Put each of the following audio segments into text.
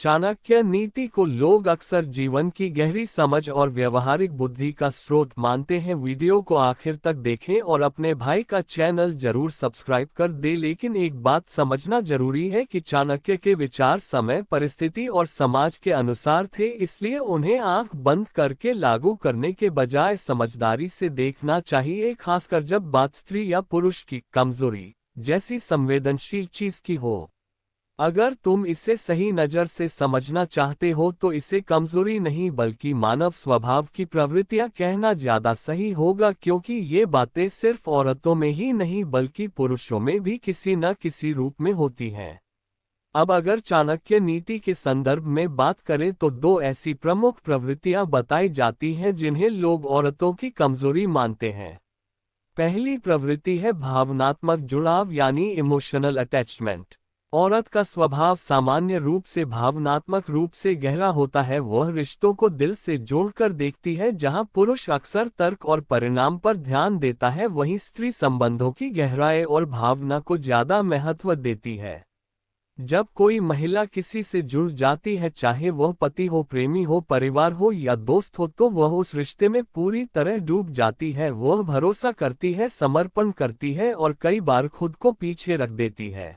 चाणक्य नीति को लोग अक्सर जीवन की गहरी समझ और व्यवहारिक बुद्धि का स्रोत मानते हैं। वीडियो को आखिर तक देखें और अपने भाई का चैनल जरूर सब्सक्राइब कर दें। लेकिन एक बात समझना जरूरी है कि चाणक्य के विचार समय, परिस्थिति और समाज के अनुसार थे, इसलिए उन्हें आंख बंद करके लागू करने के बजाय समझदारी से देखना चाहिए, खासकर जब बात स्त्री या पुरुष की कमजोरी जैसी संवेदनशील चीज की हो। अगर तुम इसे सही नज़र से समझना चाहते हो तो इसे कमजोरी नहीं बल्कि मानव स्वभाव की प्रवृत्तियां कहना ज्यादा सही होगा, क्योंकि ये बातें सिर्फ औरतों में ही नहीं बल्कि पुरुषों में भी किसी न किसी रूप में होती हैं। अब अगर चाणक्य नीति के संदर्भ में बात करें तो दो ऐसी प्रमुख प्रवृत्तियां बताई जाती हैं जिन्हें लोग औरतों की कमजोरी मानते हैं। पहली प्रवृत्ति है भावनात्मक जुड़ाव यानी इमोशनल अटैचमेंट। औरत का स्वभाव सामान्य रूप से भावनात्मक रूप से गहरा होता है। वह रिश्तों को दिल से जोड़कर देखती है, जहां पुरुष अक्सर तर्क और परिणाम पर ध्यान देता है, वहीं स्त्री संबंधों की गहराई और भावना को ज्यादा महत्व देती है। जब कोई महिला किसी से जुड़ जाती है, चाहे वह पति हो, प्रेमी हो, परिवार हो या दोस्त हो, तो वह उस रिश्ते में पूरी तरह डूब जाती है। वह भरोसा करती है, समर्पण करती है और कई बार खुद को पीछे रख देती है।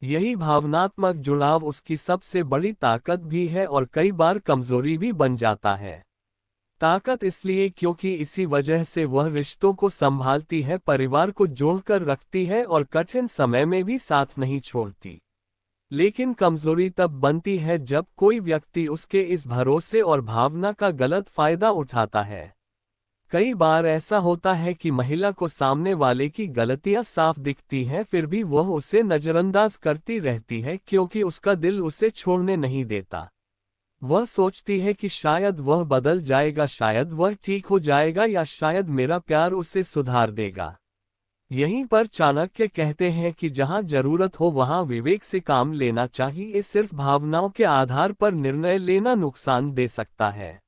यही भावनात्मक जुड़ाव उसकी सबसे बड़ी ताकत भी है और कई बार कमजोरी भी बन जाता है। ताकत इसलिए क्योंकि इसी वजह से वह रिश्तों को संभालती है, परिवार को जोड़कर रखती है और कठिन समय में भी साथ नहीं छोड़ती। लेकिन कमजोरी तब बनती है जब कोई व्यक्ति उसके इस भरोसे और भावना का गलत फायदा उठाता है। कई बार ऐसा होता है कि महिला को सामने वाले की गलतियां साफ दिखती हैं, फिर भी वह उसे नजरअंदाज करती रहती है क्योंकि उसका दिल उसे छोड़ने नहीं देता। वह सोचती है कि शायद वह बदल जाएगा, शायद वह ठीक हो जाएगा या शायद मेरा प्यार उसे सुधार देगा। यहीं पर चाणक्य कहते हैं कि जहां जरूरत हो वहां विवेक से काम लेना चाहिए। सिर्फ भावनाओं के आधार पर निर्णय लेना नुकसान दे सकता है।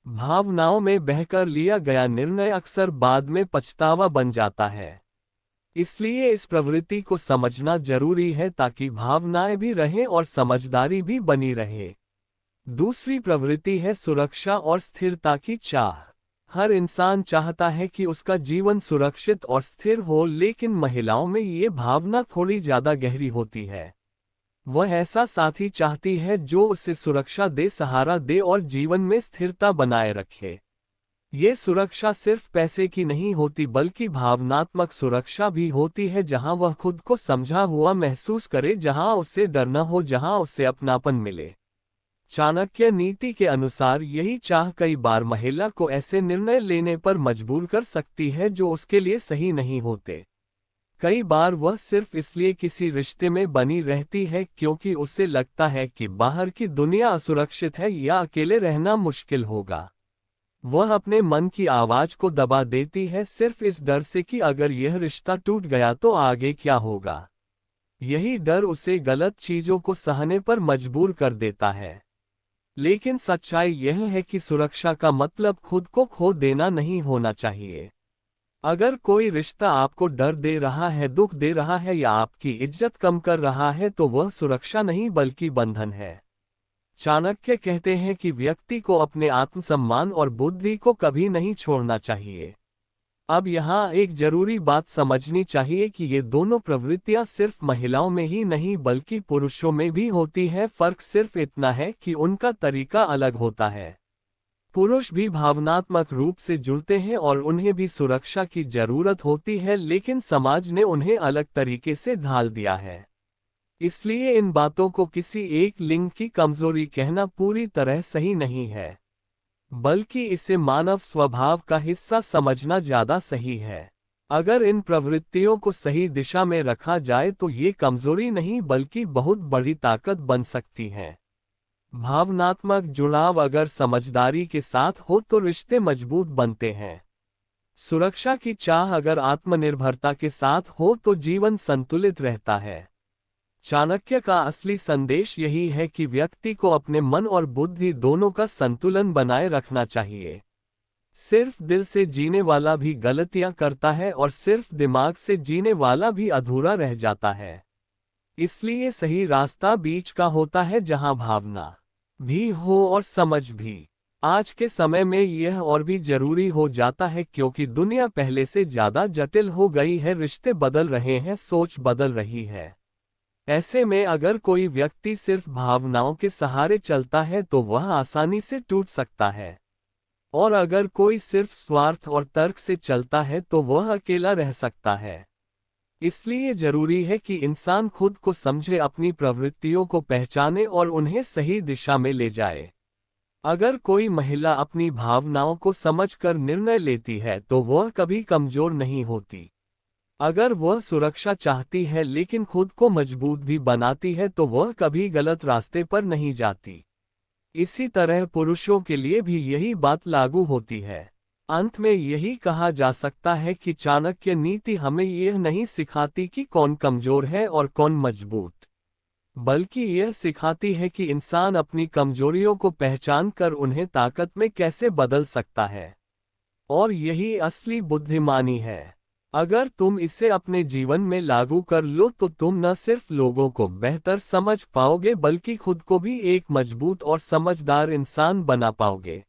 भावनाओं में बहकर लिया गया निर्णय अक्सर बाद में पछतावा बन जाता है। इसलिए इस प्रवृत्ति को समझना जरूरी है ताकि भावनाएं भी रहें और समझदारी भी बनी रहे। दूसरी प्रवृत्ति है सुरक्षा और स्थिरता की चाह। हर इंसान चाहता है कि उसका जीवन सुरक्षित और स्थिर हो, लेकिन महिलाओं में ये भावना थोड़ी ज्यादा गहरी होती है। वह ऐसा साथी चाहती है जो उसे सुरक्षा दे, सहारा दे और जीवन में स्थिरता बनाए रखे। ये सुरक्षा सिर्फ पैसे की नहीं होती बल्कि भावनात्मक सुरक्षा भी होती है, जहां वह खुद को समझा हुआ महसूस करे, जहां उसे डर न हो, जहां उसे अपनापन मिले। चाणक्य नीति के अनुसार यही चाह कई बार महिला को ऐसे निर्णय लेने पर मजबूर कर सकती है जो उसके लिए सही नहीं होते। कई बार वह सिर्फ इसलिए किसी रिश्ते में बनी रहती है क्योंकि उसे लगता है कि बाहर की दुनिया असुरक्षित है या अकेले रहना मुश्किल होगा। वह अपने मन की आवाज को दबा देती है सिर्फ इस डर से कि अगर यह रिश्ता टूट गया तो आगे क्या होगा। यही डर उसे गलत चीजों को सहने पर मजबूर कर देता है। लेकिन सच्चाई यह है कि सुरक्षा का मतलब खुद को खो देना नहीं होना चाहिए। अगर कोई रिश्ता आपको डर दे रहा है, दुख दे रहा है या आपकी इज्जत कम कर रहा है तो वह सुरक्षा नहीं बल्कि बंधन है। चाणक्य कहते हैं कि व्यक्ति को अपने आत्मसम्मान और बुद्धि को कभी नहीं छोड़ना चाहिए। अब यहाँ एक जरूरी बात समझनी चाहिए कि ये दोनों प्रवृत्तियां सिर्फ महिलाओं में ही नहीं बल्कि पुरुषों में भी होती है। फर्क सिर्फ इतना है कि उनका तरीका अलग होता है। पुरुष भी भावनात्मक रूप से जुड़ते हैं और उन्हें भी सुरक्षा की जरूरत होती है, लेकिन समाज ने उन्हें अलग तरीके से ढाल दिया है। इसलिए इन बातों को किसी एक लिंग की कमजोरी कहना पूरी तरह सही नहीं है, बल्कि इसे मानव स्वभाव का हिस्सा समझना ज्यादा सही है। अगर इन प्रवृत्तियों को सही दिशा में रखा जाए तो ये कमजोरी नहीं बल्कि बहुत बड़ी ताकत बन सकती हैं। भावनात्मक जुड़ाव अगर समझदारी के साथ हो तो रिश्ते मजबूत बनते हैं। सुरक्षा की चाह अगर आत्मनिर्भरता के साथ हो तो जीवन संतुलित रहता है। चाणक्य का असली संदेश यही है कि व्यक्ति को अपने मन और बुद्धि दोनों का संतुलन बनाए रखना चाहिए। सिर्फ दिल से जीने वाला भी गलतियां करता है और सिर्फ दिमाग से जीने वाला भी अधूरा रह जाता है। इसलिए सही रास्ता बीच का होता है, जहां भावना भी हो और समझ भी। आज के समय में यह और भी जरूरी हो जाता है, क्योंकि दुनिया पहले से ज्यादा जटिल हो गई है, रिश्ते बदल रहे हैं, सोच बदल रही है। ऐसे में अगर कोई व्यक्ति सिर्फ भावनाओं के सहारे चलता है तो वह आसानी से टूट सकता है, और अगर कोई सिर्फ स्वार्थ और तर्क से चलता है तो वह अकेला रह सकता है। इसलिए जरूरी है कि इंसान खुद को समझे, अपनी प्रवृत्तियों को पहचाने और उन्हें सही दिशा में ले जाए। अगर कोई महिला अपनी भावनाओं को समझकर निर्णय लेती है तो वह कभी कमजोर नहीं होती। अगर वह सुरक्षा चाहती है लेकिन खुद को मजबूत भी बनाती है तो वह कभी गलत रास्ते पर नहीं जाती। इसी तरह पुरुषों के लिए भी यही बात लागू होती है। अंत में यही कहा जा सकता है कि चाणक्य नीति हमें यह नहीं सिखाती कि कौन कमजोर है और कौन मजबूत, बल्कि यह सिखाती है कि इंसान अपनी कमजोरियों को पहचान कर उन्हें ताकत में कैसे बदल सकता है। और यही असली बुद्धिमानी है। अगर तुम इसे अपने जीवन में लागू कर लो तो तुम न सिर्फ लोगों को बेहतर समझ पाओगे बल्कि खुद को भी एक मजबूत और समझदार इंसान बना पाओगे।